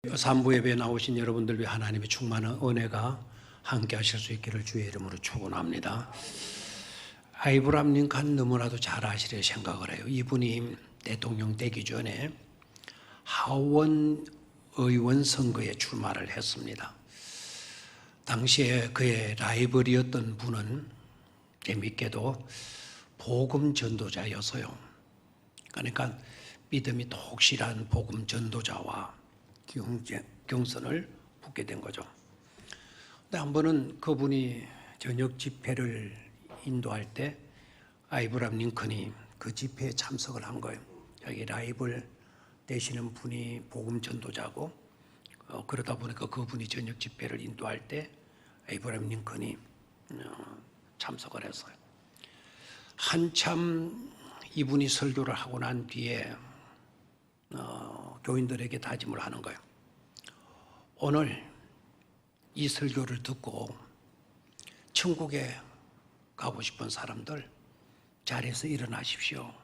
3부 예배에 나오신 여러분들 위해 하나님의 충만한 은혜가 함께 하실 수 있기를 주의 이름으로 축원합니다. 아브라함 링컨 너무나도 잘 아시려 생각을 해요. 이분이 대통령 되기 전에 하원 의원 선거에 출마를 했습니다. 당시에 그의 라이벌이었던 분은 재미있게도 복음 전도자였어요. 그러니까 믿음이 독실한 복음 전도자와 경선을 붙게 된 거죠. 근데 한 번은 그분이 저녁 집회를 인도할 때 아브라함 링컨이 그 집회에 참석을 한 거예요. 자기 라이벌 되시는 분이 복음 전도자고 그러다 보니까 그분이 저녁 집회를 인도할 때 아브라함 링컨이 참석을 했어요. 한참 이분이 설교를 하고 난 뒤에 교인들에게 다짐을 하는 거예요. 오늘 이 설교를 듣고 천국에 가고 싶은 사람들 자리에서 일어나십시오.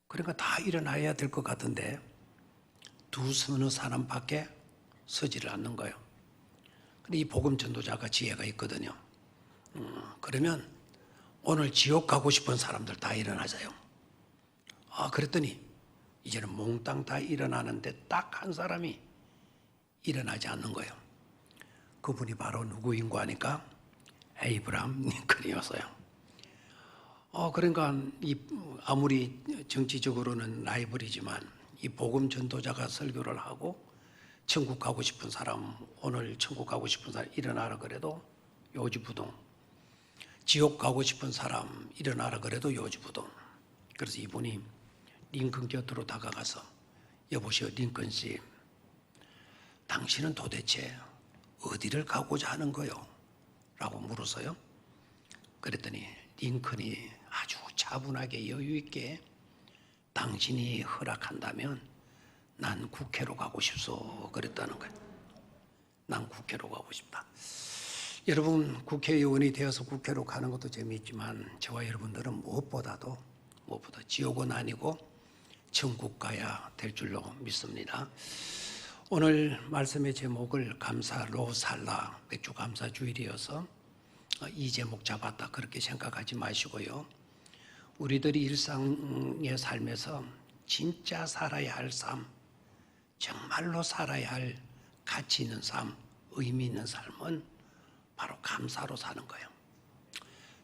그러니까 다 일어나야 될 것 같은데 두서너 사람밖에 서지를 않는 거예요. 근데 이 복음 전도자가 지혜가 있거든요. 그러면 오늘 지옥 가고 싶은 사람들 다 일어나자요. 그랬더니 이제는 몽땅 다 일어나는데 딱 한 사람이 일어나지 않는 거예요. 그분이 바로 누구인고 하니까 아브라함 링컨이었어요. 그러니까 아무리 정치적으로는 라이벌이지만 이 복음 전도자가 설교를 하고 천국 가고 싶은 사람, 오늘 천국 가고 싶은 사람 일어나라 그래도 요지부동, 지옥 가고 싶은 사람 일어나라 그래도 요지부동. 그래서 이분이 링컨 곁으로 다가가서 여보시오 링컨 씨, 당신은 도대체 어디를 가고자 하는 거요? 라고 물었어요. 그랬더니 링컨이 아주 차분하게 여유 있게 당신이 허락한다면 난 국회로 가고 싶소 그랬다는 거예요. 난 국회로 가고 싶다. 여러분 국회의원이 되어서 국회로 가는 것도 재미있지만 저와 여러분들은 무엇보다 지옥은 아니고 천국 가야 될 줄로 믿습니다. 오늘 말씀의 제목을 감사로 살라, 맥주 감사 주일이어서 이 제목 잡았다 그렇게 생각하지 마시고요. 우리들이 일상의 삶에서 진짜 살아야 할 삶, 정말로 살아야 할 가치 있는 삶, 의미 있는 삶은 바로 감사로 사는 거예요.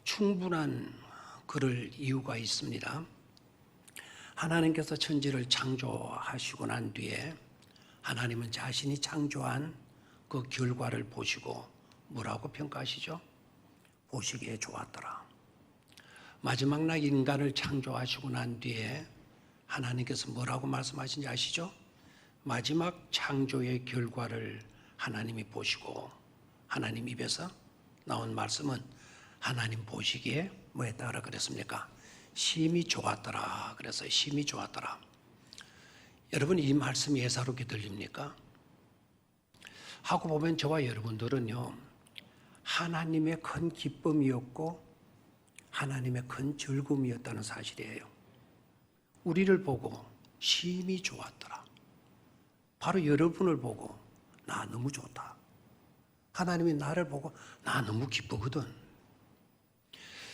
충분한 그럴 이유가 있습니다. 하나님께서 천지를 창조하시고 난 뒤에 하나님은 자신이 창조한 그 결과를 보시고 뭐라고 평가하시죠? 보시기에 좋았더라. 마지막 날 인간을 창조하시고 난 뒤에 하나님께서 뭐라고 말씀하신지 아시죠? 마지막 창조의 결과를 하나님이 보시고 하나님 입에서 나온 말씀은 하나님 보시기에 뭐 했다라 그랬습니까? 심히 좋았더라. 그래서 심히 좋았더라. 여러분 이 말씀이 예사롭게 들립니까? 하고 보면 저와 여러분들은요 하나님의 큰 기쁨이었고 하나님의 큰 즐거움이었다는 사실이에요. 우리를 보고 심히 좋았더라. 바로 여러분을 보고 나 너무 좋다. 하나님이 나를 보고 나 너무 기쁘거든.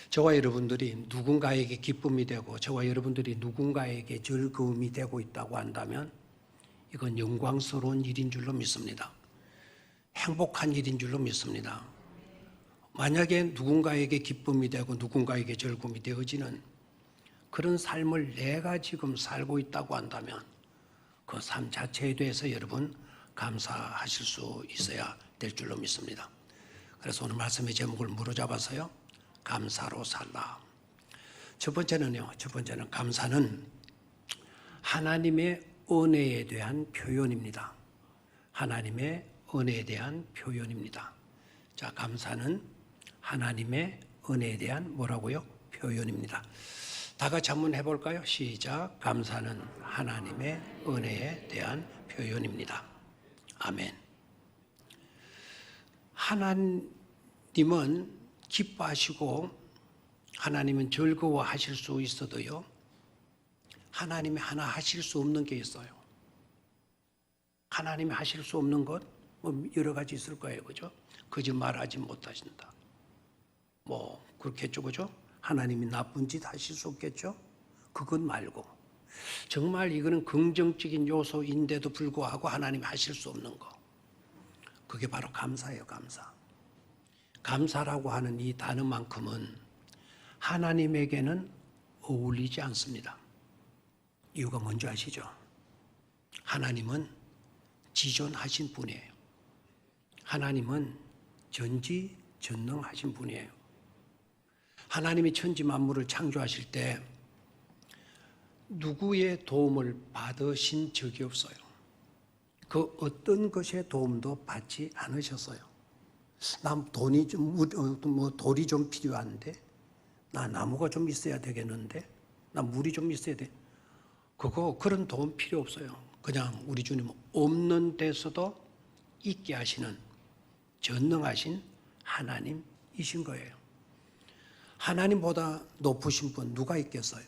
저와 여러분들이 누군가에게 기쁨이 되고 저와 여러분들이 누군가에게 즐거움이 되고 있다고 한다면 이건 영광스러운 일인 줄로 믿습니다. 행복한 일인 줄로 믿습니다. 만약에 누군가에게 기쁨이 되고 누군가에게 즐거움이 되어지는 그런 삶을 내가 지금 살고 있다고 한다면 그 삶 자체에 대해서 여러분 감사하실 수 있어야 될 줄로 믿습니다. 그래서 오늘 말씀의 제목을 무로잡아서요 감사로 살라. 첫 번째는 감사는 하나님의 은혜에 대한 표현입니다. 하나님의 은혜에 대한 표현입니다. 자, 감사는 하나님의 은혜에 대한 뭐라고요? 표현입니다. 다 같이 한번 해볼까요? 시작. 감사는 하나님의 은혜에 대한 표현입니다. 아멘. 하나님은 기뻐하시고 하나님은 즐거워하실 수 있어도요 하나님이 하나 하실 수 없는 게 있어요. 하나님이 하실 수 없는 것, 뭐 여러 가지 있을 거예요, 그죠? 거짓말하지 못하신다. 뭐 그렇겠죠, 그죠? 하나님이 나쁜 짓 하실 수 없겠죠? 그것 말고 정말 이거는 긍정적인 요소인데도 불구하고 하나님이 하실 수 없는 거. 그게 바로 감사예요, 감사. 감사라고 하는 이 단어만큼은 하나님에게는 어울리지 않습니다. 이유가 뭔지 아시죠? 하나님은 지존하신 분이에요. 하나님은 전지전능하신 분이에요. 하나님이 천지 만물을 창조하실 때 누구의 도움을 받으신 적이 없어요. 그 어떤 것의 도움도 받지 않으셨어요. 난 돈이 좀, 돌이 좀 필요한데, 나 나무가 좀 있어야 되겠는데, 나 물이 좀 있어야 돼. 그런 도움 필요 없어요. 그냥 우리 주님은 없는 데서도 있게 하시는 전능하신 하나님이신 거예요. 하나님보다 높으신 분 누가 있겠어요?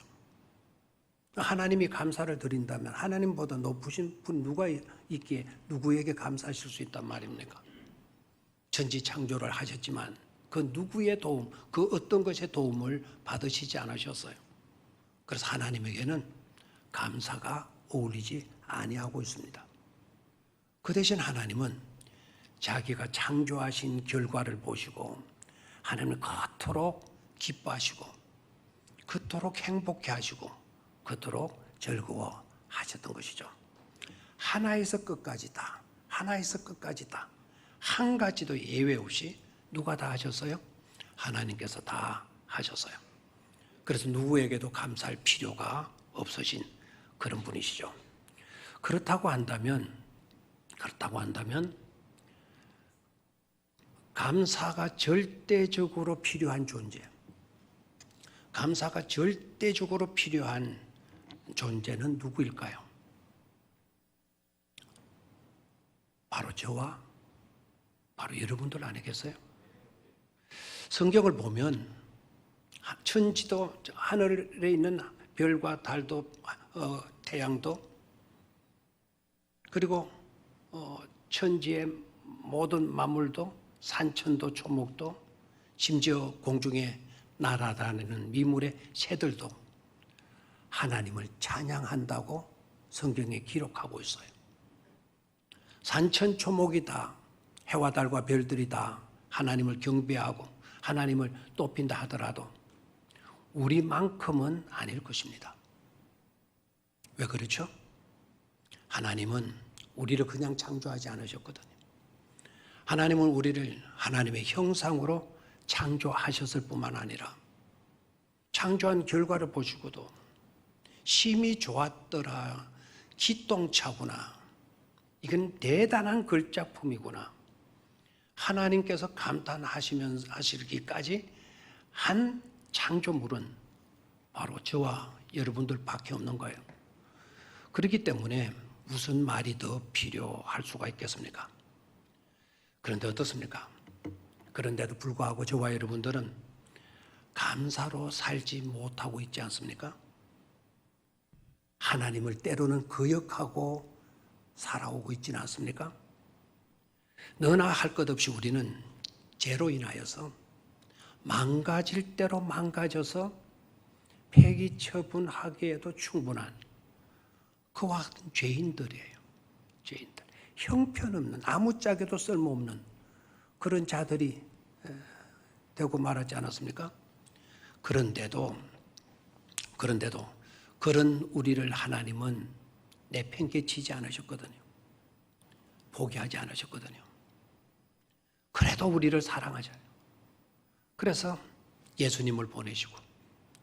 하나님이 감사를 드린다면 하나님보다 높으신 분 누가 있기에 누구에게 감사하실 수 있단 말입니까? 천지 창조를 하셨지만 그 누구의 도움, 그 어떤 것의 도움을 받으시지 않으셨어요. 그래서 하나님에게는 감사가 어울리지 아니하고 있습니다. 그 대신 하나님은 자기가 창조하신 결과를 보시고 하나님은 그토록 기뻐하시고 그토록 행복해 하시고 그토록 즐거워 하셨던 것이죠. 하나에서 끝까지 다, 하나에서 끝까지 다, 한 가지도 예외 없이 누가 다 하셨어요? 하나님께서 다 하셨어요. 그래서 누구에게도 감사할 필요가 없으신 그런 분이시죠. 그렇다고 한다면 감사가 절대적으로 필요한 존재, 감사가 절대적으로 필요한 존재는 누구일까요? 바로 저와 바로 여러분들 아니겠어요? 성경을 보면 천지도, 하늘에 있는 별과 달도, 태양도, 그리고 천지의 모든 만물도, 산천도, 초목도, 심지어 공중에 날아다니는 미물의 새들도 하나님을 찬양한다고 성경에 기록하고 있어요. 산천 초목이 다, 해와 달과 별들이 다 하나님을 경배하고 하나님을 높인다 하더라도 우리만큼은 아닐 것입니다. 왜 그렇죠? 하나님은 우리를 그냥 창조하지 않으셨거든요. 하나님은 우리를 하나님의 형상으로 창조하셨을 뿐만 아니라 창조한 결과를 보시고도 심히 좋았더라, 기똥차구나, 이건 대단한 걸작품이구나, 하나님께서 감탄하시기까지 한 창조물은 바로 저와 여러분들밖에 없는 거예요. 그렇기 때문에 무슨 말이 더 필요할 수가 있겠습니까? 그런데 어떻습니까? 그런데도 불구하고 저와 여러분들은 감사로 살지 못하고 있지 않습니까? 하나님을 때로는 거역하고 살아오고 있지는 않습니까? 너나 할 것 없이 우리는 죄로 인하여서 망가질 대로 망가져서 폐기 처분하기에도 충분한 그와 같은 죄인들이에요. 죄인들. 형편없는, 아무짝에도 쓸모없는 그런 자들이 되고 말하지 않았습니까? 그런데도 그런 우리를 하나님은 내팽개치지 않으셨거든요. 포기하지 않으셨거든요. 그래도 우리를 사랑하잖아요. 그래서 예수님을 보내시고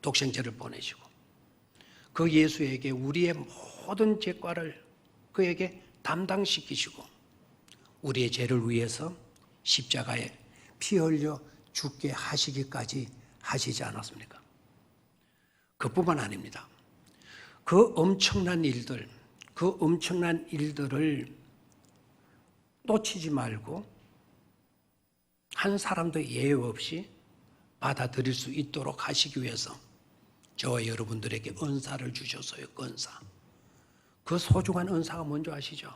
독생자를 보내시고 그 예수에게 우리의 모든 죄과를 그에게 담당시키시고 우리의 죄를 위해서 십자가에 피 흘려 죽게 하시기까지 하시지 않았습니까? 그뿐만 아닙니다. 그 엄청난 일들을 놓치지 말고 한 사람도 예외 없이 받아들일 수 있도록 하시기 위해서 저와 여러분들에게 은사를 주셨어요. 은사. 그 소중한 은사가 뭔지 아시죠?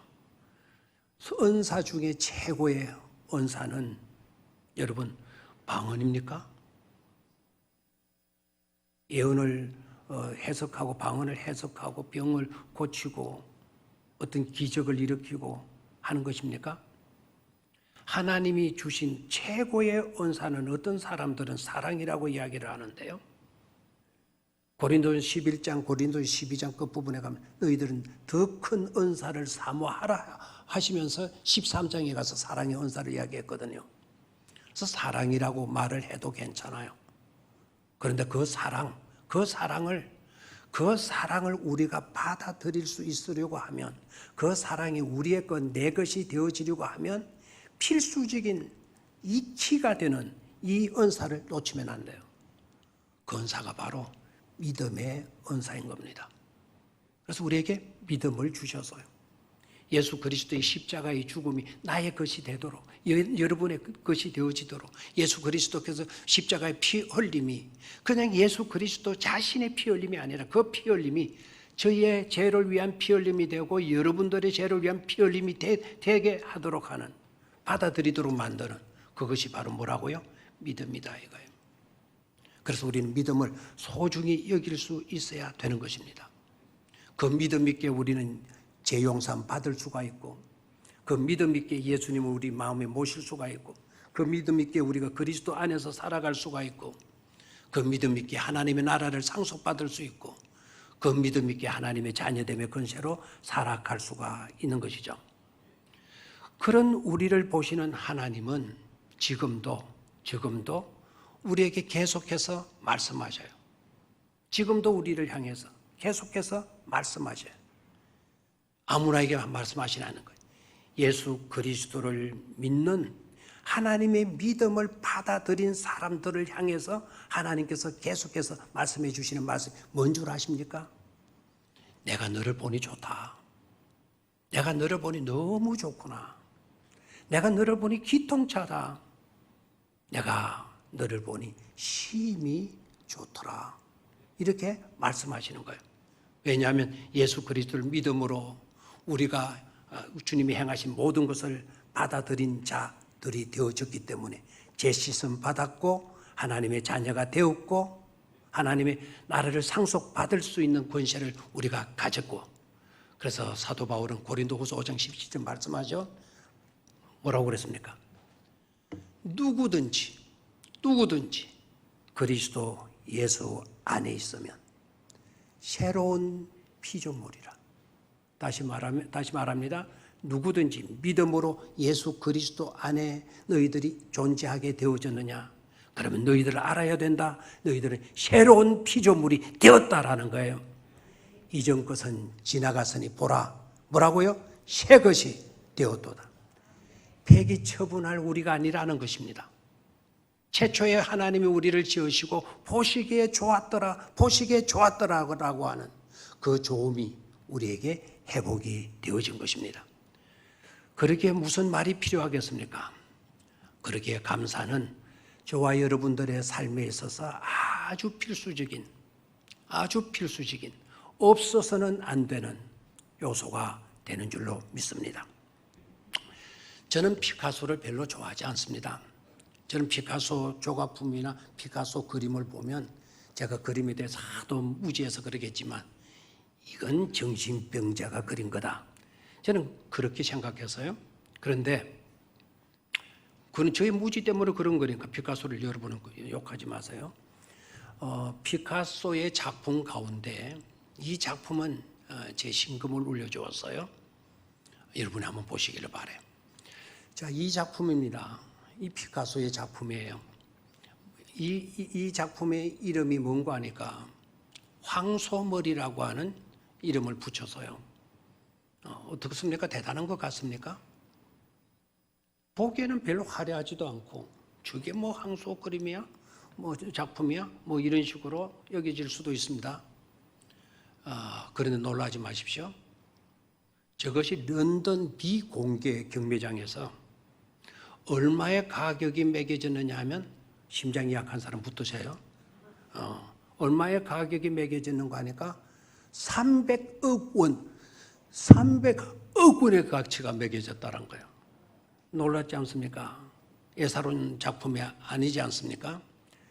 은사 중에 최고의 은사는 여러분 방언입니까? 예언을 해석하고 방언을 해석하고 병을 고치고 어떤 기적을 일으키고 하는 것입니까? 하나님이 주신 최고의 은사는 어떤 사람들은 사랑이라고 이야기를 하는데요. 고린도전 11장, 고린도전 12장 끝부분에 가면 너희들은 더 큰 은사를 사모하라 하시면서 13장에 가서 사랑의 은사를 이야기했거든요. 그래서 사랑이라고 말을 해도 괜찮아요. 그런데 그 사랑을 우리가 받아들일 수 있으려고 하면, 그 사랑이 우리의 것, 내 것이 되어지려고 하면 필수적인 이 키가 되는 이 은사를 놓치면 안 돼요. 그 은사가 바로 믿음의 은사인 겁니다. 그래서 우리에게 믿음을 주셔서요. 예수 그리스도의 십자가의 죽음이 나의 것이 되도록, 여러분의 것이 되어지도록, 예수 그리스도께서 십자가의 피 흘림이 그냥 예수 그리스도 자신의 피 흘림이 아니라 그 피 흘림이 저희의 죄를 위한 피 흘림이 되고 여러분들의 죄를 위한 피 흘림이 되게 하도록 하는, 받아들이도록 만드는 그것이 바로 뭐라고요? 믿음이다 이거예요. 그래서 우리는 믿음을 소중히 여길 수 있어야 되는 것입니다. 그 믿음 있게 우리는 죄 용서 받을 수가 있고, 그 믿음 있게 예수님을 우리 마음에 모실 수가 있고, 그 믿음 있게 우리가 그리스도 안에서 살아갈 수가 있고, 그 믿음 있게 하나님의 나라를 상속받을 수 있고, 그 믿음 있게 하나님의 자녀됨의 권세로 살아갈 수가 있는 것이죠. 그런 우리를 보시는 하나님은 지금도 우리에게 계속해서 말씀하셔요. 지금도 우리를 향해서 계속해서 말씀하셔요. 아무나에게 말씀하시라는 거예요. 예수 그리스도를 믿는 하나님의 믿음을 받아들인 사람들을 향해서 하나님께서 계속해서 말씀해 주시는 말씀, 뭔 줄 아십니까? 내가 너를 보니 좋다. 내가 너를 보니 너무 좋구나. 내가 너를 보니 기통차다. 내가 너를 보니 심히 좋더라. 이렇게 말씀하시는 거예요. 왜냐하면 예수 그리스도를 믿음으로 우리가 주님이 행하신 모든 것을 받아들인 자들이 되어졌기 때문에 죄 씻음 받았고 하나님의 자녀가 되었고 하나님의 나라를 상속받을 수 있는 권세를 우리가 가졌고, 그래서 사도 바울은 고린도후서 5장 17절 말씀하죠. 뭐라고 그랬습니까? 누구든지 그리스도 예수 안에 있으면 새로운 피조물이라. 다시 말합니다. 누구든지 믿음으로 예수 그리스도 안에 너희들이 존재하게 되어졌느냐? 그러면 너희들을 알아야 된다. 너희들은 새로운 피조물이 되었다라는 거예요. 이전 것은 지나갔으니 보라. 뭐라고요? 새 것이 되었도다. 폐기 처분할 우리가 아니라는 것입니다. 최초에 하나님이 우리를 지으시고 보시기에 좋았더라고 하는 그 좋음이 우리에게 회복이 되어진 것입니다. 그러기에 무슨 말이 필요하겠습니까? 그러기에 감사는 저와 여러분들의 삶에 있어서 아주 필수적인 없어서는 안 되는 요소가 되는 줄로 믿습니다. 저는 피카소를 별로 좋아하지 않습니다. 저는 피카소 조각품이나 피카소 그림을 보면, 제가 그림에 대해서 하도 무지해서 그러겠지만 이건 정신병자가 그린 거다. 저는 그렇게 생각해서요. 그런데 그건 저의 무지 때문에 그런 거니까 피카소를 여러분은 욕하지 마세요. 피카소의 작품 가운데 이 작품은 제 심금을 울려주었어요. 여러분이 한번 보시기를 바라요. 자, 이 작품입니다. 이 피카소의 작품이에요. 이 작품의 이름이 뭔가 하니까 황소머리라고 하는 이름을 붙여서요. 어떻습니까? 대단한 것 같습니까? 보기에는 별로 화려하지도 않고, 저게 뭐 황소 그림이야? 뭐 작품이야? 뭐 이런 식으로 여겨질 수도 있습니다. 그런데 놀라지 마십시오. 저것이 런던 비공개 경매장에서 얼마의 가격이 매겨졌느냐 하면, 심장이 약한 사람 붙으세요. 얼마의 가격이 매겨졌는가 하니까 300억 억원의 가치가 매겨졌다는 거예요. 놀랍지 않습니까? 예사로운 작품이 아니지 않습니까?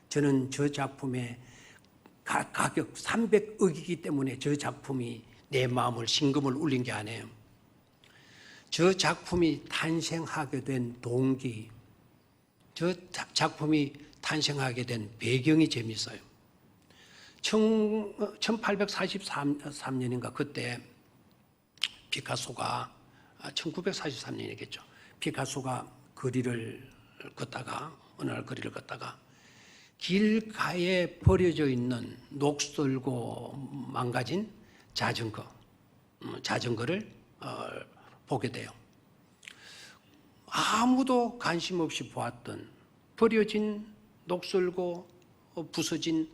저는 저 작품의 가격 300억이기 때문에 저 작품이 내 마음을 심금을 울린 게 아니에요. 저 작품이 탄생하게 된 동기, 저 작품이 탄생하게 된 배경이 재미있어요. 1843년인가 그때 피카소가 1943년이겠죠. 피카소가 거리를 걷다가 어느 날 거리를 걷다가 길가에 버려져 있는 녹슬고 망가진 자전거를 보게 돼요. 아무도 관심 없이 보았던 버려진 녹슬고 부서진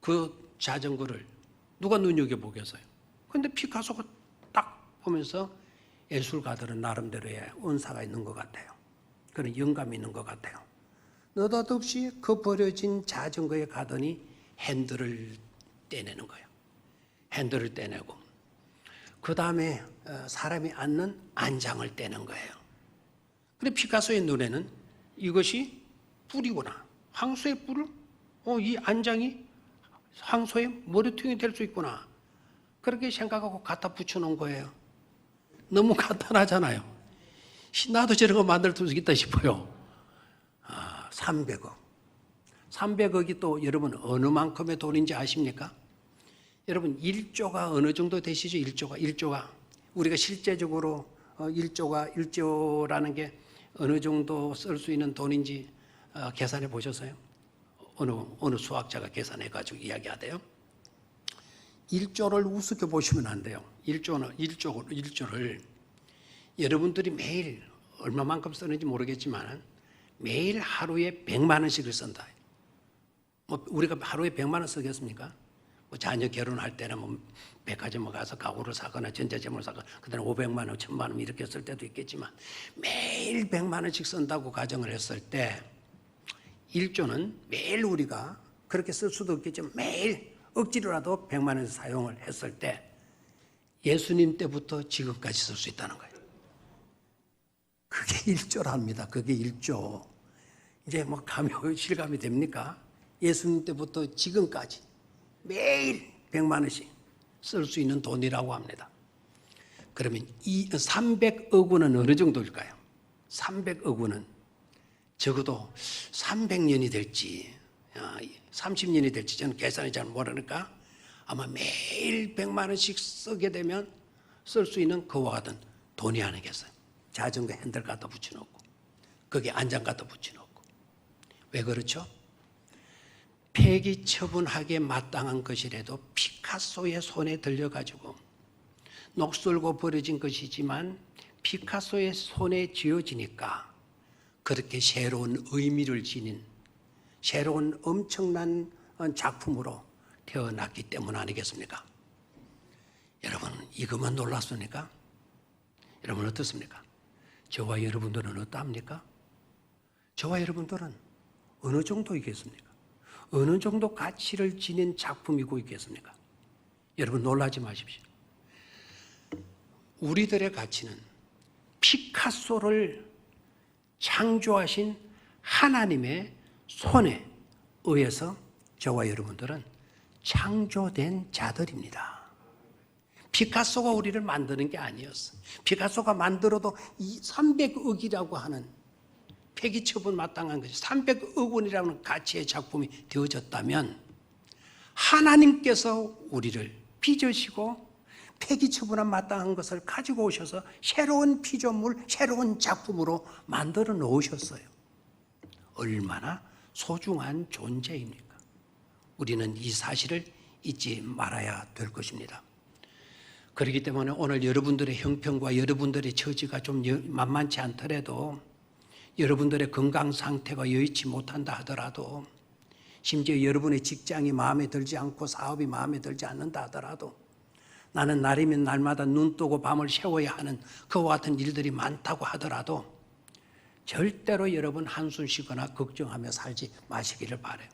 그 자전거를 누가 눈여겨보겠어요. 그런데 피카소가 딱 보면서 예술가들은 나름대로의 은사가 있는 것 같아요. 그런 영감이 있는 것 같아요. 느닷없이 그 버려진 자전거에 가더니 핸들을 떼내는 거예요. 핸들을 떼내고 그 다음에 사람이 앉는 안장을 떼는 거예요. 그런데 피카소의 눈에는 이것이 뿔이구나. 황소의 뿔을? 이 안장이 황소의 머리통이 될 수 있구나. 그렇게 생각하고 갖다 붙여놓은 거예요. 너무 간단하잖아요. 나도 저런 거 만들 수 있다 싶어요. 300억. 300억이 또 여러분 어느 만큼의 돈인지 아십니까? 여러분 1조가 어느 정도 되시죠? 1조가. 우리가 실제적으로 1조라는 게 어느 정도 쓸 수 있는 돈인지 계산해 보셨어요? 어느 수학자가 계산해 가지고 이야기하대요. 1조를 우습게 보시면 안 돼요. 1조를 여러분들이 매일 얼마만큼 쓰는지 모르겠지만 매일 하루에 100만 원씩을 쓴다. 우리가 하루에 100만 원 쓰겠습니까? 자녀 결혼할 때는 백화점에 가서 가구를 사거나 전자제품을 사거나 그다음에 500만 원, 1000만 원 이렇게 쓸 때도 있겠지만 매일 100만 원씩 쓴다고 가정을 했을 때 1조는 매일 우리가 그렇게 쓸 수도 없겠지만 매일 억지로라도 100만 원 사용을 했을 때 예수님 때부터 지금까지 쓸 수 있다는 거예요. 그게 1조랍니다. 그게 1조. 이제 실감이 됩니까? 예수님 때부터 지금까지 매일 100만 원씩 쓸 수 있는 돈이라고 합니다. 그러면 이 300억 원은 어느 정도일까요? 300억 원은 적어도 300년이 될지 30년이 될지 저는 계산이 잘 모르니까 아마 매일 100만 원씩 쓰게 되면 쓸 수 있는 그와 같은 돈이 아니겠어요. 자전거 핸들 갖다 붙여놓고 거기에 안장 갖다 붙여놓고. 왜 그렇죠? 폐기 처분하기에 마땅한 것이라도 피카소의 손에 들려가지고 녹슬고 버려진 것이지만 피카소의 손에 쥐어지니까 그렇게 새로운 의미를 지닌 새로운 엄청난 작품으로 태어났기 때문 아니겠습니까? 여러분 이것만 놀랐습니까? 여러분 어떻습니까? 저와 여러분들은 어떠합니까? 저와 여러분들은 어느 정도이겠습니까? 어느 정도 가치를 지닌 작품이고 있겠습니까? 여러분 놀라지 마십시오. 우리들의 가치는 피카소를 창조하신 하나님의 손에 의해서 저와 여러분들은 창조된 자들입니다. 피카소가 우리를 만드는 게 아니었어. 피카소가 만들어도 이 300억이라고 하는 폐기처분 마땅한 것이 300억 원이라는 가치의 작품이 되어졌다면 하나님께서 우리를 빚으시고 폐기처분한 마땅한 것을 가지고 오셔서 새로운 피조물, 새로운 작품으로 만들어 놓으셨어요. 얼마나 소중한 존재입니까? 우리는 이 사실을 잊지 말아야 될 것입니다. 그렇기 때문에 오늘 여러분들의 형편과 여러분들의 처지가 좀 만만치 않더라도 여러분들의 건강 상태가 여의치 못한다 하더라도 심지어 여러분의 직장이 마음에 들지 않고 사업이 마음에 들지 않는다 하더라도 나는 날이면 날마다 눈 뜨고 밤을 새워야 하는 그와 같은 일들이 많다고 하더라도 절대로 여러분 한숨 쉬거나 걱정하며 살지 마시기를 바라요.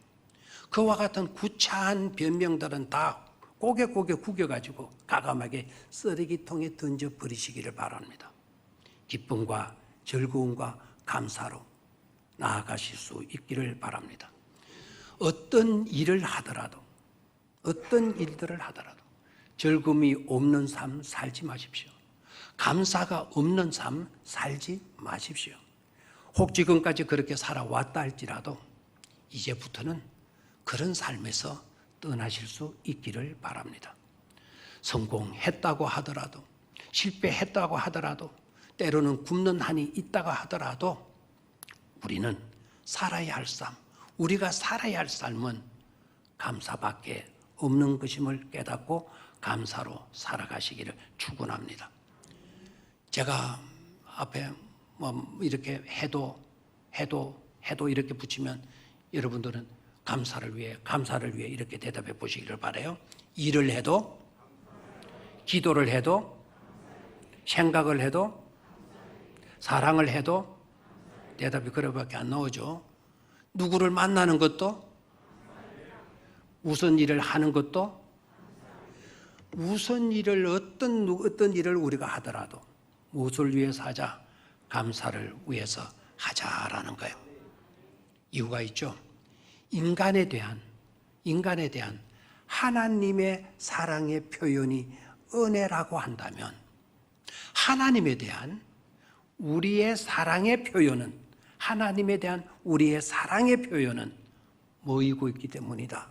그와 같은 구차한 변명들은 다 고개 구겨가지고 과감하게 쓰레기통에 던져버리시기를 바랍니다. 기쁨과 즐거움과 감사로 나아가실 수 있기를 바랍니다. 어떤 일을 하더라도, 어떤 일들을 하더라도 즐거움이 없는 삶 살지 마십시오. 감사가 없는 삶 살지 마십시오. 혹 지금까지 그렇게 살아왔다 할지라도 이제부터는 그런 삶에서 떠나실 수 있기를 바랍니다. 성공했다고 하더라도, 실패했다고 하더라도, 때로는 굶는 한이 있다가 하더라도 우리는 살아야 할 삶, 우리가 살아야 할 삶은 감사밖에 없는 것임을 깨닫고 감사로 살아가시기를 축원합니다. 제가 앞에 이렇게 해도 이렇게 붙이면 여러분들은 감사를 위해 이렇게 대답해 보시기를 바라요. 일을 해도, 기도를 해도, 생각을 해도, 사랑을 해도 대답이 그래밖에 안 나오죠. 누구를 만나는 것도, 무슨 일을 하는 것도, 무슨 일을 어떤 일을 우리가 하더라도 무엇을 위해서 하자? 감사를 위해서 하자라는 거예요. 이유가 있죠. 인간에 대한 하나님의 사랑의 표현이 은혜라고 한다면 하나님에 대한 우리의 사랑의 표현은, 하나님에 대한 우리의 사랑의 표현은 뭐이고 있기 때문이다.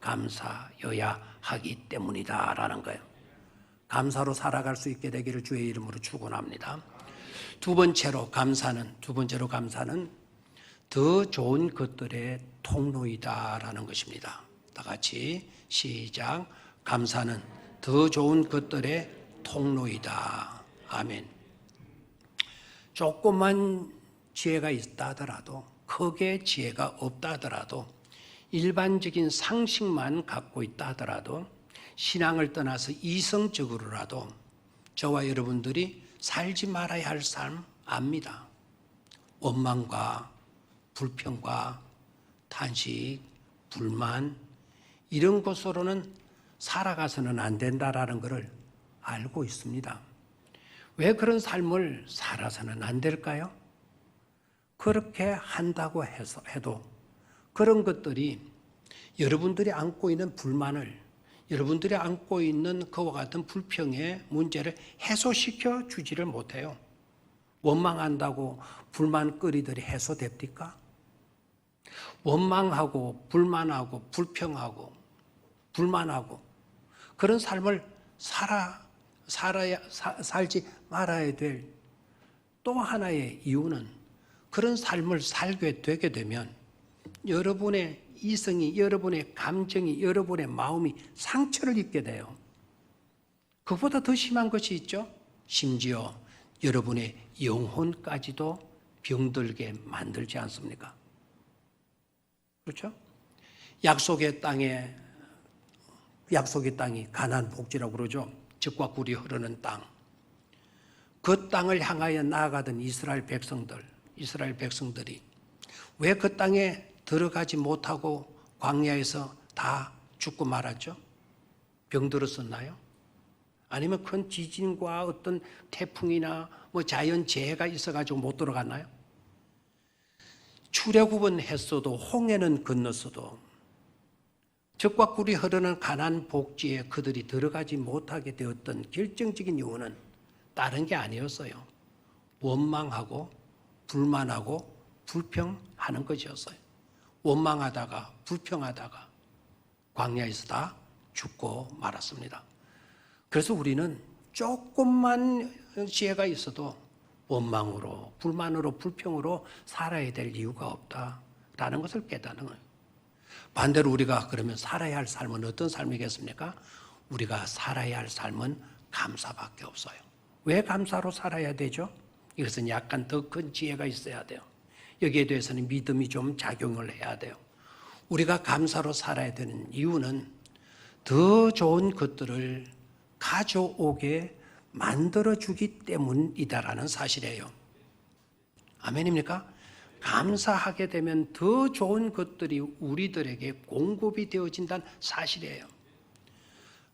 감사여야 하기 때문이다라는 거예요. 감사로 살아갈 수 있게 되기를 주의 이름으로 축원합니다. 두 번째로 감사는 더 좋은 것들의 통로이다라는 것입니다. 다 같이 시작. 감사는 더 좋은 것들의 통로이다. 아멘. 조그만 지혜가 있다 하더라도, 크게 지혜가 없다 하더라도, 일반적인 상식만 갖고 있다 하더라도, 신앙을 떠나서 이성적으로라도 저와 여러분들이 살지 말아야 할 삶 압니다. 원망과 불평과 탄식, 불만 이런 것으로는 살아가서는 안 된다라는 것을 알고 있습니다. 왜 그런 삶을 살아서는 안 될까요? 그렇게 한다고 해도 그런 것들이 여러분들이 안고 있는 불만을, 여러분들이 안고 있는 그와 같은 불평의 문제를 해소시켜 주지를 못해요. 원망한다고 불만거리들이 해소됩니까? 원망하고 불만하고 불평하고 불만하고 그런 삶을 살지 말아야 될 또 하나의 이유는, 그런 삶을 살게 되게 되면 여러분의 이성이, 여러분의 감정이, 여러분의 마음이 상처를 입게 돼요. 그보다 더 심한 것이 있죠. 심지어 여러분의 영혼까지도 병들게 만들지 않습니까? 그렇죠? 약속의 땅이 가나안 복지라고 그러죠. 젖과 꿀이 흐르는 땅. 그 땅을 향하여 나아가던 이스라엘 백성들이 왜 그 땅에 들어가지 못하고 광야에서 다 죽고 말았죠? 병들었었나요? 아니면 큰 지진과 어떤 태풍이나 자연재해가 있어가지고 못 들어갔나요? 출애굽은 했어도, 홍해는 건넜어도 젖과 꿀이 흐르는 가나안 복지에 그들이 들어가지 못하게 되었던 결정적인 이유는 다른 게 아니었어요. 원망하고 불만하고 불평하는 것이었어요. 원망하다가 불평하다가 광야에서 다 죽고 말았습니다. 그래서 우리는 조금만 지혜가 있어도 원망으로, 불만으로, 불평으로 살아야 될 이유가 없다라는 것을 깨닫는 거예요. 반대로 우리가 그러면 살아야 할 삶은 어떤 삶이겠습니까? 우리가 살아야 할 삶은 감사밖에 없어요. 왜 감사로 살아야 되죠? 이것은 약간 더 큰 지혜가 있어야 돼요. 여기에 대해서는 믿음이 좀 작용을 해야 돼요. 우리가 감사로 살아야 되는 이유는 더 좋은 것들을 가져오게 만들어주기 때문이다라는 사실이에요. 아멘입니까? 감사하게 되면 더 좋은 것들이 우리들에게 공급이 되어진다는 사실이에요.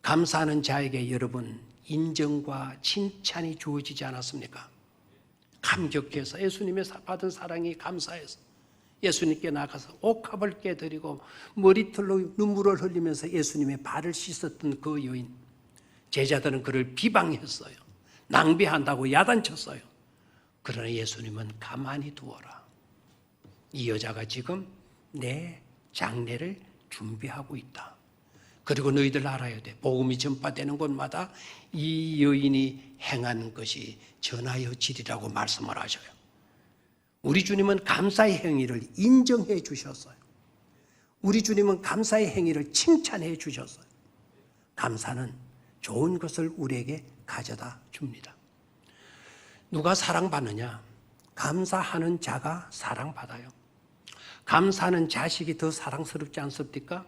감사하는 자에게 여러분 인정과 칭찬이 주어지지 않았습니까? 감격해서 예수님의 받은 사랑이 감사해서 예수님께 나가서 옥합을 깨드리고 머리털로 눈물을 흘리면서 예수님의 발을 씻었던 그 여인, 제자들은 그를 비방했어요. 낭비한다고 야단쳤어요. 그러나 예수님은 가만히 두어라. 이 여자가 지금 내 장례를 준비하고 있다. 그리고 너희들 알아야 돼. 복음이 전파되는 곳마다 이 여인이 행한 것이 전하여 지리라고 말씀을 하셔요. 우리 주님은 감사의 행위를 인정해 주셨어요. 우리 주님은 감사의 행위를 칭찬해 주셨어요. 감사는 좋은 것을 우리에게 가져다 줍니다. 누가 사랑받느냐? 감사하는 자가 사랑받아요. 감사하는 자식이 더 사랑스럽지 않습니까?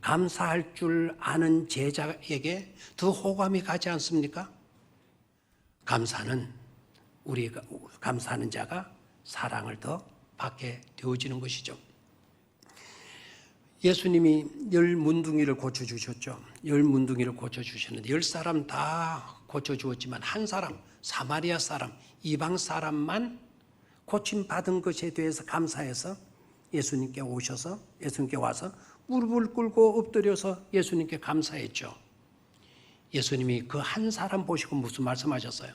감사할 줄 아는 제자에게 더 호감이 가지 않습니까? 감사는 우리가 감사하는 자가 사랑을 더 받게 되어지는 것이죠. 예수님이 10문둥이를 고쳐주셨죠. 10문둥이를 고쳐주셨는데 10사람 다 고쳐주었지만 한 사람, 사마리아 사람, 이방 사람만 고침받은 것에 대해서 감사해서 예수님께 와서 무릎을 꿇고 엎드려서 예수님께 감사했죠. 예수님이 그 한 사람 보시고 무슨 말씀하셨어요?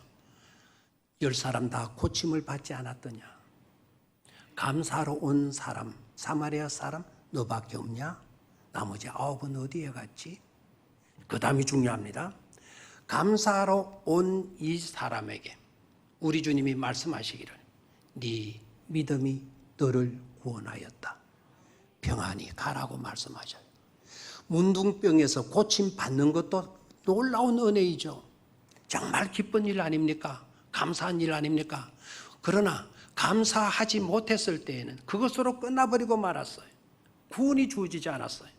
10사람 다 고침을 받지 않았더냐? 감사로 온 사람, 사마리아 사람 너밖에 없냐? 나머지 9은 어디에 갔지? 그 다음이 중요합니다. 감사로 온 이 사람에게 우리 주님이 말씀하시기를 네 믿음이 너를 구원하였다. 평안히 가라고 말씀하셔요. 문둥병에서 고침받는 것도 놀라운 은혜이죠. 정말 기쁜 일 아닙니까? 감사한 일 아닙니까? 그러나 감사하지 못했을 때에는 그것으로 끝나버리고 말았어요. 구원이 주어지지 않았어요.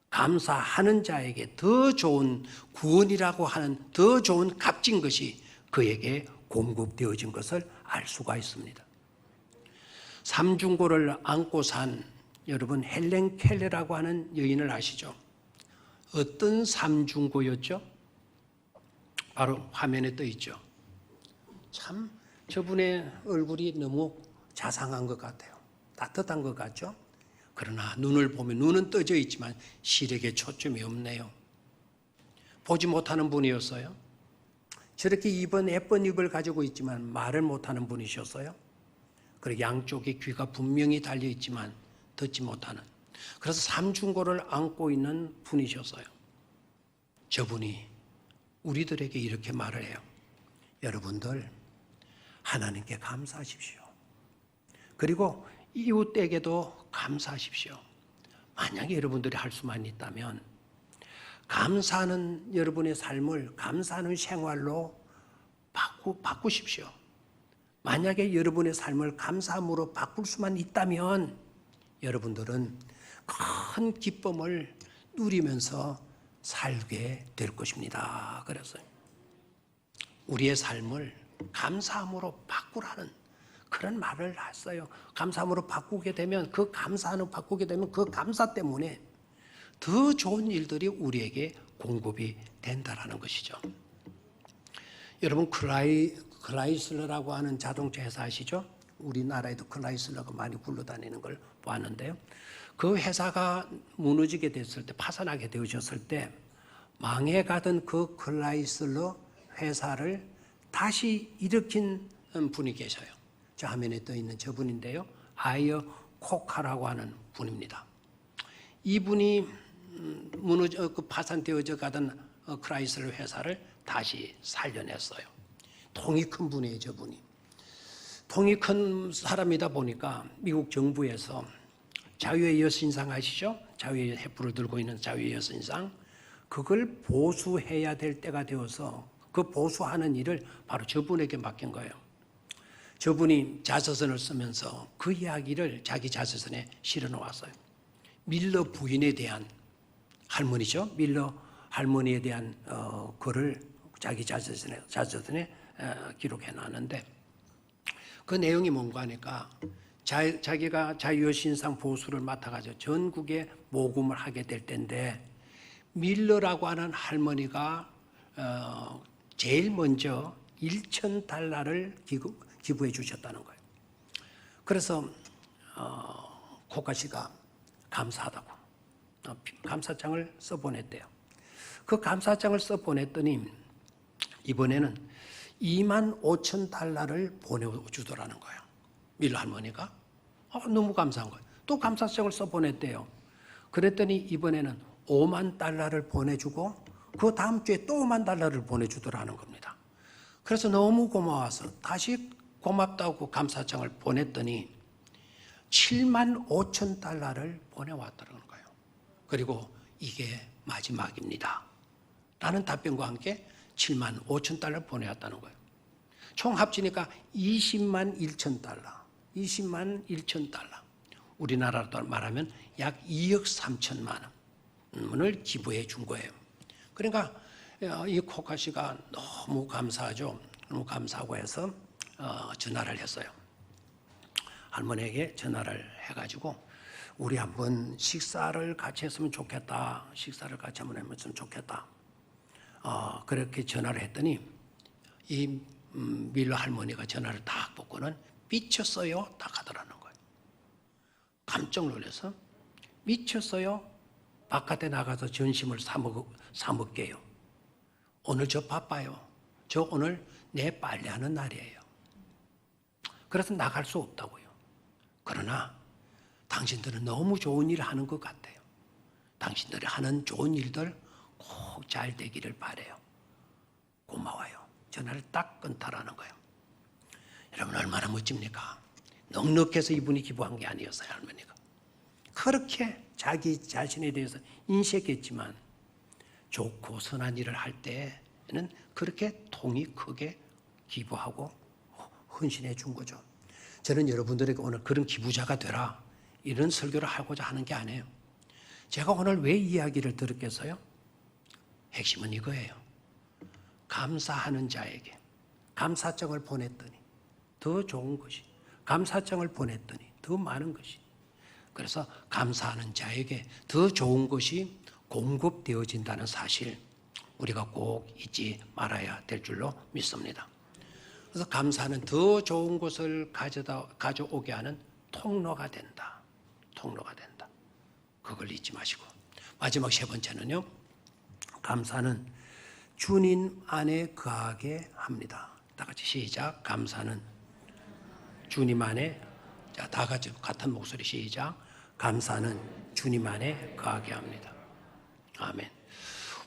감사하는 자에게 더 좋은 구원이라고 하는 더 좋은 값진 것이 그에게 공급되어진 것을 알 수가 있습니다. 삼중고를 안고 산 여러분 헬렌 켈러라고 하는 여인을 아시죠? 어떤 삼중고였죠? 바로 화면에 떠 있죠. 참 저분의 얼굴이 너무 자상한 것 같아요. 따뜻한 것 같죠? 그러나 눈을 보면 눈은 떠져 있지만 시력에 초점이 없네요. 보지 못하는 분이었어요. 저렇게 예쁜 입을 가지고 있지만 말을 못하는 분이셨어요. 그리고 양쪽에 귀가 분명히 달려 있지만 듣지 못하는. 그래서 삼중고를 안고 있는 분이셨어요. 저분이 우리들에게 이렇게 말을 해요. 여러분들 하나님께 감사하십시오. 그리고 이웃에게도 감사하십시오. 만약에 여러분들이 할 수만 있다면 감사하는 여러분의 삶을 감사하는 생활로 바꾸십시오. 만약에 여러분의 삶을 감사함으로 바꿀 수만 있다면 여러분들은 큰 기쁨을 누리면서 살게 될 것입니다. 그래서 우리의 삶을 감사함으로 바꾸라는 그런 말을 했어요. 감사함으로 바꾸게 되면 그 감사 때문에 더 좋은 일들이 우리에게 공급이 된다라는 것이죠. 여러분 크라이슬러라고 하는 자동차 회사 아시죠? 우리나라에도 크라이슬러가 많이 굴러다니는 걸 보았는데요. 그 회사가 무너지게 됐을 때, 파산하게 되어졌을 때 망해가던 그 크라이슬러 회사를 다시 일으킨 분이 계셔요. 저 화면에 떠 있는 저분인데요. 아이어 코카라고 하는 분입니다. 이분이 파산되어져 가던 크라이슬러 회사를 다시 살려냈어요. 통이 큰 분이에요, 저분이. 통이 큰 사람이다 보니까 미국 정부에서 자유의 여신상 아시죠? 자유의 횃불을 들고 있는 자유의 여신상, 그걸 보수해야 될 때가 되어서 그 보수하는 일을 바로 저분에게 맡긴 거예요. 저분이 자서전을 쓰면서 그 이야기를 자기 자서전에 실어놓았어요. 밀러 부인에 대한 할머니죠. 밀러 할머니에 대한 글을 자기 자서전에 기록해 놨는데 그 내용이 뭔가 하니까 자기가 자유신상 보수를 맡아가지고 전국에 모금을 하게 될 텐데 밀러라고 하는 할머니가 제일 먼저 $1,000를 기부해 주셨다는 거예요. 그래서 코카 씨가 감사하다고 감사장을 써보냈대요. 그 감사장을 써보냈더니 이번에는 $25,000를 보내주더라는 거예요. 밀러 할머니가. 너무 감사한 거예요. 또 감사장을 써보냈대요. 그랬더니 이번에는 $50,000를 보내주고 그 다음 주에 또 $50,000를 보내주더라는 겁니다. 그래서 너무 고마워서 다시 고맙다고 감사장을 보냈더니 $75,000를 보내왔더라는 거예요. 그리고 이게 마지막입니다. 라는 답변과 함께 $75,000를 보내왔다는 거예요. 총 합치니까 $201,000. 우리나라로 말하면 약 2억 3천만 원을 기부해 준 거예요. 그러니까 이 코카 씨가 너무 감사하죠. 너무 감사하고 해서 전화를 했어요. 할머니에게 전화를 해가지고 우리 한번 식사를 같이 했으면 좋겠다. 식사를 같이 한번 했으면 좋겠다. 그렇게 전화를 했더니 이 밀러 할머니가 전화를 딱 받고는 미쳤어요? 딱 하더라는 거예요. 깜짝 놀라서 미쳤어요? 바깥에 나가서 점심을 사 먹게요. 오늘 저 바빠요. 저 오늘 내 빨래하는 날이에요. 그래서 나갈 수 없다고요. 그러나 당신들은 너무 좋은 일을 하는 것 같아요. 당신들이 하는 좋은 일들 꼭 잘 되기를 바라요. 고마워요. 전화를 딱 끊다라는 거예요. 여러분 얼마나 멋집니까? 넉넉해서 이분이 기부한 게 아니었어요. 할머니가 그렇게 자기 자신에 대해서 인식했지만 좋고 선한 일을 할 때는 그렇게 통이 크게 기부하고 헌신해 준 거죠. 저는 여러분들에게 오늘 그런 기부자가 되라 이런 설교를 하고자 하는 게 아니에요. 제가 오늘 왜 이야기를 들었겠어요? 핵심은 이거예요. 감사하는 자에게 감사장을 보냈더니 더 좋은 것이, 감사장을 보냈더니 더 많은 것이, 그래서 감사하는 자에게 더 좋은 것이 공급되어진다는 사실 우리가 꼭 잊지 말아야 될 줄로 믿습니다. 그래서 감사는 더 좋은 것을 가져오게 하는 통로가 된다. 통로가 된다. 그걸 잊지 마시고 마지막 세 번째는요. 감사는 주님 안에 거하게 합니다. 다 같이 시작. 감사는 주님 안에, 자, 다 같이 같은 목소리 시작. 감사는 주님 안에 거하게 합니다. 아멘.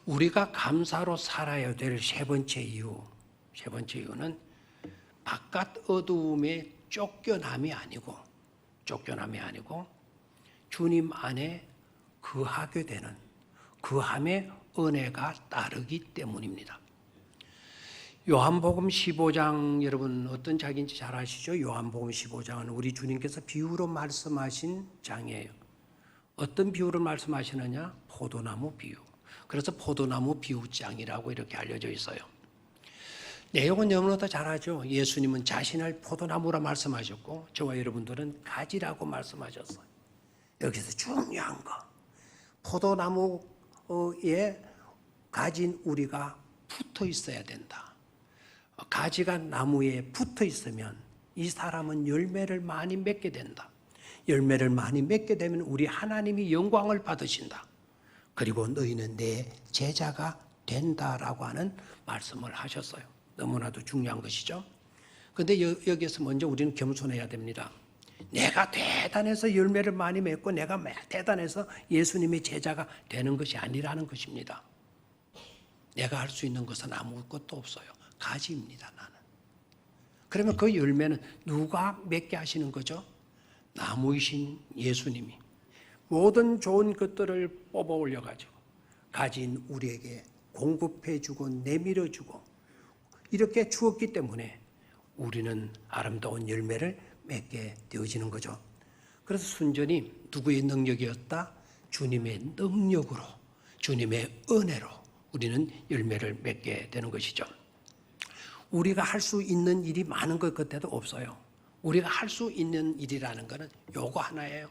우리가 감사로 살아야 될 세 번째 이유는 바깥 어두움에 쫓겨남이 아니고 주님 안에 거하게 되는 거함의 은혜가 따르기 때문입니다. 요한복음 15장 여러분 어떤 장인지 잘 아시죠? 요한복음 15장은 우리 주님께서 비유로 말씀하신 장이에요. 어떤 비유를 말씀하시느냐? 포도나무 비유. 그래서 포도나무 비유장이라고 이렇게 알려져 있어요. 내용은 너무나도 잘 알죠. 예수님은 자신을 포도나무라 말씀하셨고 저와 여러분들은 가지라고 말씀하셨어요. 여기서 중요한 거, 포도나무에 가진 우리가 붙어 있어야 된다. 가지가 나무에 붙어 있으면 이 사람은 열매를 많이 맺게 된다. 열매를 많이 맺게 되면 우리 하나님이 영광을 받으신다. 그리고 너희는 내 제자가 된다라고 하는 말씀을 하셨어요. 너무나도 중요한 것이죠. 그런데 여기에서 먼저 우리는 겸손해야 됩니다. 내가 대단해서 열매를 많이 맺고 내가 대단해서 예수님의 제자가 되는 것이 아니라는 것입니다. 내가 할 수 있는 것은 아무것도 없어요. 가지입니다, 나는. 그러면 그 열매는 누가 맺게 하시는 거죠? 나무이신 예수님이 모든 좋은 것들을 뽑아 올려가지고 가진 우리에게 공급해주고 내밀어주고 이렇게 주었기 때문에 우리는 아름다운 열매를 맺게 되어지는 거죠. 그래서 순전히 누구의 능력이었다? 주님의 능력으로, 주님의 은혜로 우리는 열매를 맺게 되는 것이죠. 우리가 할 수 있는 일이 많은 것 같아도 없어요. 우리가 할 수 있는 일이라는 것은 요거 하나예요.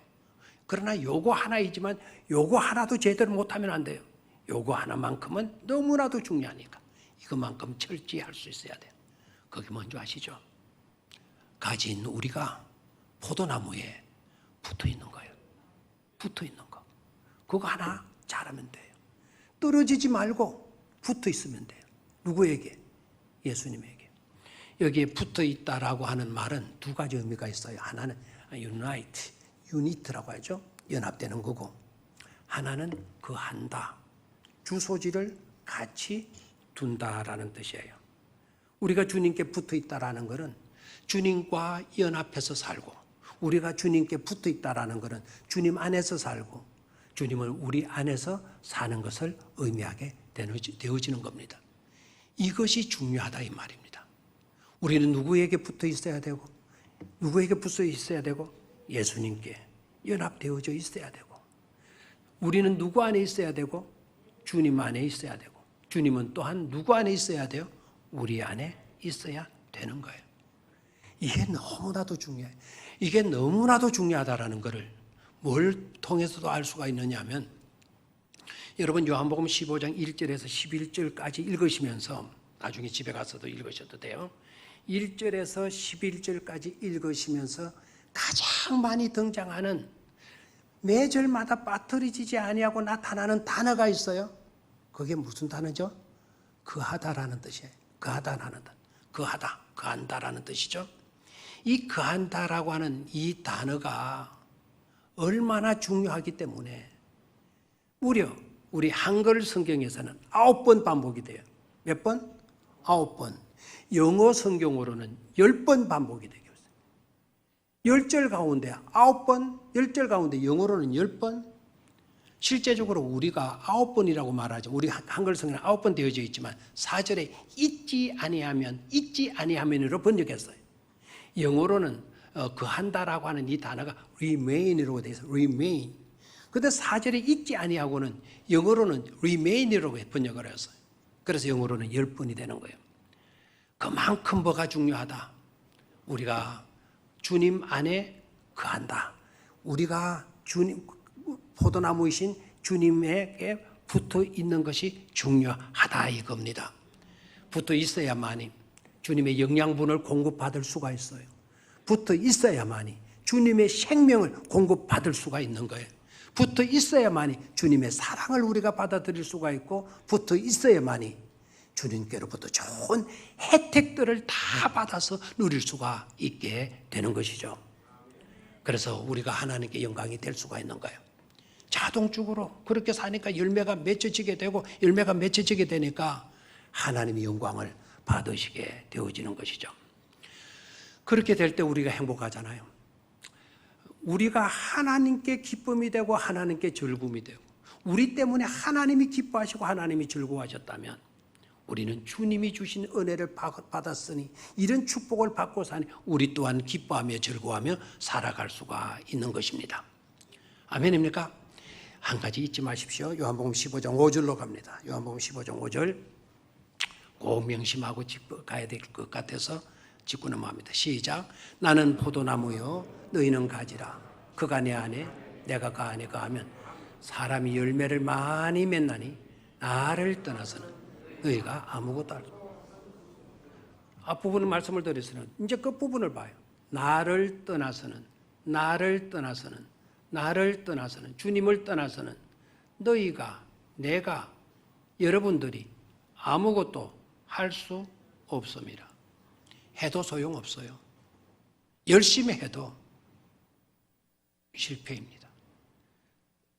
그러나 요거 하나이지만 요거 하나도 제대로 못하면 안 돼요. 요거 하나만큼은 너무나도 중요하니까 이것만큼 철저히 할 수 있어야 돼요. 그게 뭔지 아시죠? 가진 우리가 포도나무에 붙어 있는 거예요. 붙어 있는 거. 그거 하나 잘하면 돼요. 떨어지지 말고 붙어 있으면 돼요. 누구에게? 예수님에게. 여기에 붙어 있다라고 하는 말은 두 가지 의미가 있어요. 하나는 unite, unit라고 하죠. 연합되는 거고. 하나는 거한다. 주소지를 같이 둔다라는 뜻이에요. 우리가 주님께 붙어 있다라는 것은 주님과 연합해서 살고, 우리가 주님께 붙어 있다라는 것은 주님 안에서 살고 주님을 우리 안에서 사는 것을 의미하게 되어지는 겁니다. 이것이 중요하다 이 말입니다. 우리는 누구에게 붙어 있어야 되고, 누구에게 붙어 있어야 되고, 예수님께 연합되어져 있어야 되고, 우리는 누구 안에 있어야 되고, 주님 안에 있어야 되고, 주님은 또한 누구 안에 있어야 돼요? 우리 안에 있어야 되는 거예요. 이게 너무나도 중요해요. 이게 너무나도 중요하다라는 것을 뭘 통해서도 알 수가 있느냐 하면, 여러분 요한복음 15장 1절에서 11절까지 읽으시면서 나중에 집에 가서도 읽으셔도 돼요. 1절에서 11절까지 읽으시면서 가장 많이 등장하는, 매 절마다 빠뜨리지지 아니하고 나타나는 단어가 있어요. 그게 무슨 단어죠? 거하다라는 뜻이에요. 거하다라는 뜻. 거하다, 거한다라는 뜻이죠. 이 거한다라고 하는 이 단어가 얼마나 중요하기 때문에 무려 우리 한글 성경에서는 9번 반복이 돼요. 몇 번? 9번. 영어 성경으로는 10번 반복이 되고 있어요. 10절 가운데 9번, 10절 가운데 영어로는 10번. 실제적으로 우리가 9번이라고 말하죠. 우리 한글 성경은 9번 되어져 있지만 4절에 잊지 아니하면으로 번역했어요. 영어로는 거한다라고 하는 이 단어가 remain이라고 되어 있어요. remain. 그런데 4절에 잊지 아니하고는 영어로는 remain이라고 번역을 했어요. 그래서 영어로는 10번이 되는 거예요. 그만큼 뭐가 중요하다. 우리가 주님 안에 거한다. 우리가 주님, 포도나무이신 주님에게 붙어 있는 것이 중요하다 이겁니다. 붙어 있어야만이 주님의 영양분을 공급받을 수가 있어요. 붙어 있어야만이 주님의 생명을 공급받을 수가 있는 거예요. 붙어 있어야만이 주님의 사랑을 우리가 받아들일 수가 있고, 붙어 있어야만이 주님께로부터 좋은 혜택들을 다 받아서 누릴 수가 있게 되는 것이죠. 그래서 우리가 하나님께 영광이 될 수가 있는 거예요. 자동적으로 그렇게 사니까 열매가 맺혀지게 되고, 열매가 맺혀지게 되니까 하나님의 영광을 받으시게 되어지는 것이죠. 그렇게 될 때 우리가 행복하잖아요. 우리가 하나님께 기쁨이 되고 하나님께 즐거움이 되고, 우리 때문에 하나님이 기뻐하시고 하나님이 즐거워하셨다면 우리는 주님이 주신 은혜를 받았으니 이런 축복을 받고 사니 우리 또한 기뻐하며 즐거워하며 살아갈 수가 있는 것입니다. 아멘입니까? 한 가지 잊지 마십시오. 요한복음 15장 5절로 갑니다. 요한복음 15장 5절 꼭 명심하고 짚고 가야 될 것 같아서 짚고 넘어갑니다. 시작. 나는 포도나무요 너희는 가지라. 그가 내 안에 내가 그 안에 거하면 사람이 열매를 많이 맺나니 나를 떠나서는 너희가 아무것도 할 수 없다. 앞부분은 말씀을 드렸으니 이제 끝부분을 봐요. 나를 떠나서는 주님을 떠나서는 너희가, 내가, 여러분들이 아무것도 할 수 없습니다. 해도 소용없어요. 열심히 해도 실패입니다.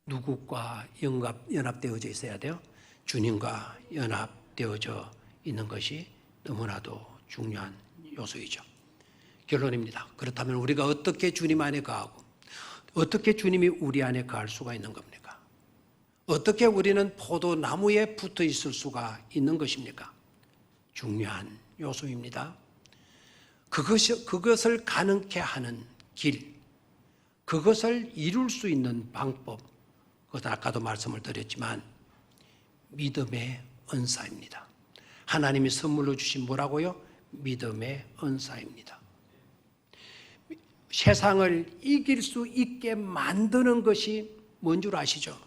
누구과 연합되어져 있어야 돼요? 주님과 연합되어져 있는 것이 너무나도 중요한 요소이죠. 결론입니다. 그렇다면 우리가 어떻게 주님 안에 거하고 어떻게 주님이 우리 안에 거할 수가 있는 겁니까? 어떻게 우리는 포도나무에 붙어 있을 수가 있는 것입니까? 중요한 요소입니다. 그것을 가능케 하는 길, 그것을 이룰 수 있는 방법, 그것은 아까도 말씀을 드렸지만 믿음의 은사입니다. 하나님이 선물로 주신 뭐라고요? 믿음의 은사입니다. 세상을 이길 수 있게 만드는 것이 뭔 줄 아시죠?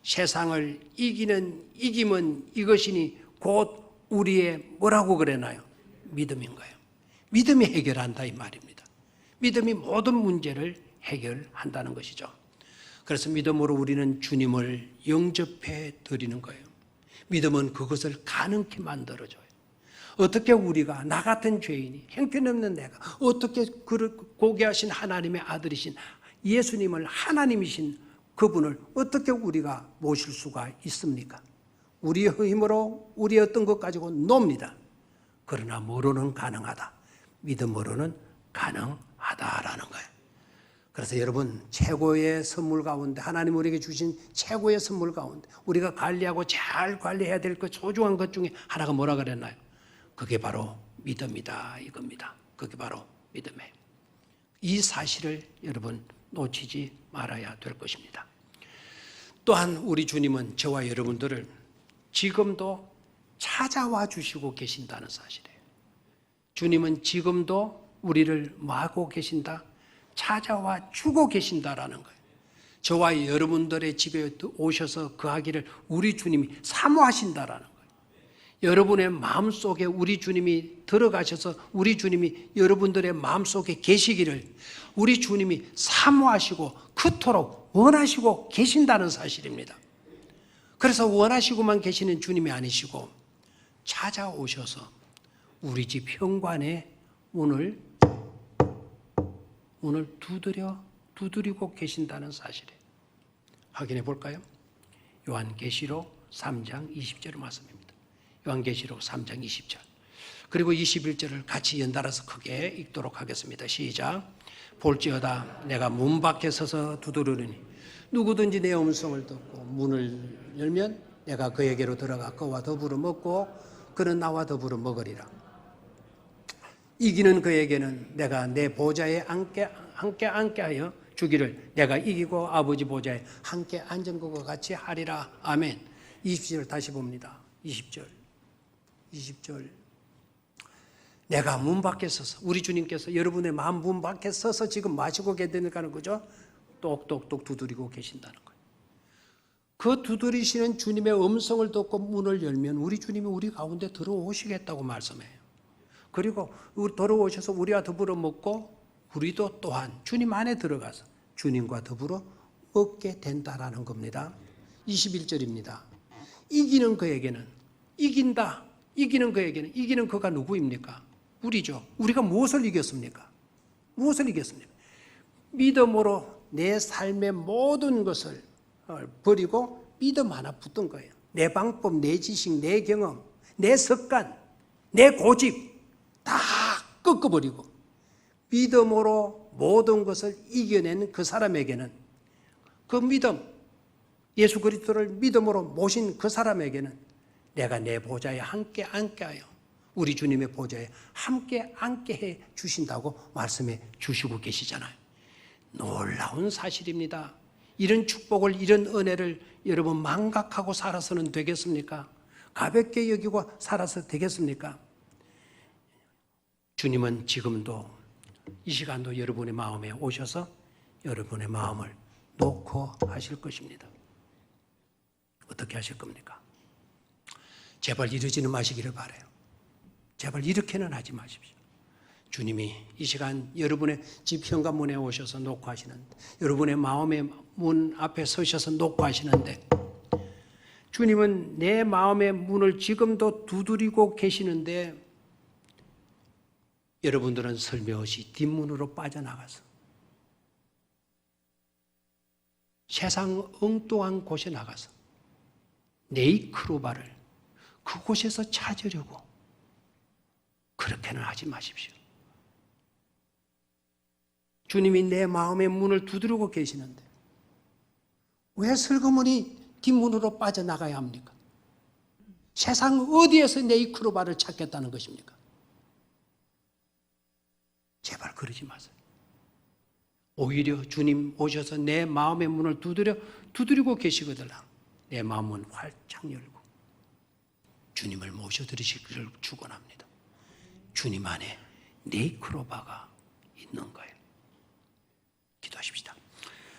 세상을 이김은 이것이니 곧 우리의 뭐라고 그러나요? 믿음인 거예요. 믿음이 해결한다 이 말입니다. 믿음이 모든 문제를 해결한다는 것이죠. 그래서 믿음으로 우리는 주님을 영접해 드리는 거예요. 믿음은 그것을 가능케 만들어줘요. 어떻게 우리가 나 같은 죄인이 형편없는 내가 어떻게 고귀하신 하나님의 아들이신 예수님을 하나님이신 그분을 어떻게 우리가 모실 수가 있습니까? 우리의 힘으로 우리의 어떤 것 가지고 놉니다. 그러나 뭐로는 가능하다. 믿음으로는 가능하다라는 거예요. 그래서 여러분 최고의 선물 가운데 하나님 우리에게 주신 최고의 선물 가운데 우리가 관리하고 잘 관리해야 될 그 소중한 것 중에 하나가 뭐라 그랬나요? 그게 바로 믿음이다 이겁니다. 그게 바로 믿음이에요. 이 사실을 여러분 놓치지 말아야 될 것입니다. 또한 우리 주님은 저와 여러분들을 지금도 찾아와 주시고 계신다는 사실이에요. 주님은 지금도 우리를 뭐하고 계신다? 찾아와 주고 계신다라는 거예요. 저와 여러분들의 집에 오셔서 거하기를 우리 주님이 사모하신다라는 거예요. 여러분의 마음속에 우리 주님이 들어가셔서 우리 주님이 여러분들의 마음속에 계시기를 우리 주님이 사모하시고 그토록 원하시고 계신다는 사실입니다. 그래서 원하시고만 계시는 주님이 아니시고 찾아오셔서 우리 집 현관에 문을 두드리고 계신다는 사실이에요. 확인해 볼까요? 요한계시록 3장 20절 말씀입니다. 요한계시록 3장 20절. 그리고 21절을 같이 연달아서 크게 읽도록 하겠습니다. 시작. 볼지어다 내가 문 밖에 서서 두드리니 누구든지 내 음성을 듣고 문을 열면 내가 그에게로 들어가 그와 더불어 먹고 그는 나와 더불어 먹으리라. 이기는 그에게는 내가 내 보좌에 함께 하여 주기를 내가 이기고 아버지 보좌에 함께 앉은 것과 같이 하리라. 아멘. 20절 다시 봅니다. 20절. 내가 문 밖에 서서 우리 주님께서 여러분의 마음 문 밖에 서서 지금 마시고 계시다는 거죠. 똑똑똑 두드리고 계신다는 거예요. 그 두드리시는 주님의 음성을 듣고 문을 열면 우리 주님이 우리 가운데 들어오시겠다고 말씀해요. 그리고 들어오셔서 우리와 더불어 먹고 우리도 또한 주님 안에 들어가서 주님과 더불어 먹게 된다라는 겁니다. 21절입니다. 이기는 그에게는 이기는 그가 누구입니까? 우리죠. 우리가 무엇을 이겼습니까? 믿음으로 내 삶의 모든 것을 버리고 믿음 하나 붙든 거예요. 내 방법, 내 지식, 내 경험, 내 습관, 내 고집 다 꺾어버리고 믿음으로 모든 것을 이겨낸 그 사람에게는 그 믿음, 예수 그리스도를 믿음으로 모신 그 사람에게는 내가 내 보좌에 함께 앉게하여 우리 주님의 보좌에 함께 앉게 해 주신다고 말씀해 주시고 계시잖아요. 놀라운 사실입니다. 이런 축복을 이런 은혜를 여러분 망각하고 살아서는 되겠습니까? 가볍게 여기고 살아서 되겠습니까? 주님은 지금도 이 시간도 여러분의 마음에 오셔서 여러분의 마음을 놓고 하실 것입니다. 어떻게 하실 겁니까? 제발 이러지는 마시기를 바라요. 제발 이렇게는 하지 마십시오. 주님이 이 시간 여러분의 집 현관문에 오셔서 놓고 하시는데 여러분의 마음의 문 앞에 서셔서 놓고 하시는데 주님은 내 마음의 문을 지금도 두드리고 계시는데 여러분들은 설명없이 뒷문으로 빠져나가서 세상 엉뚱한 곳에 나가서 네이크로바를 그곳에서 찾으려고 그렇게는 하지 마십시오. 주님이 내 마음의 문을 두드리고 계시는데 왜 슬그머니 뒷문으로 빠져나가야 합니까? 세상 어디에서 네이크로바를 찾겠다는 것입니까? 제발 그러지 마세요. 오히려 주님 오셔서 내 마음의 문을 두드리고 계시거든요. 내 마음은 활짝 열고 주님을 모셔드리시기를 축원합니다. 주님 안에 네이크로바가 있는 거예요. 기도하십시다.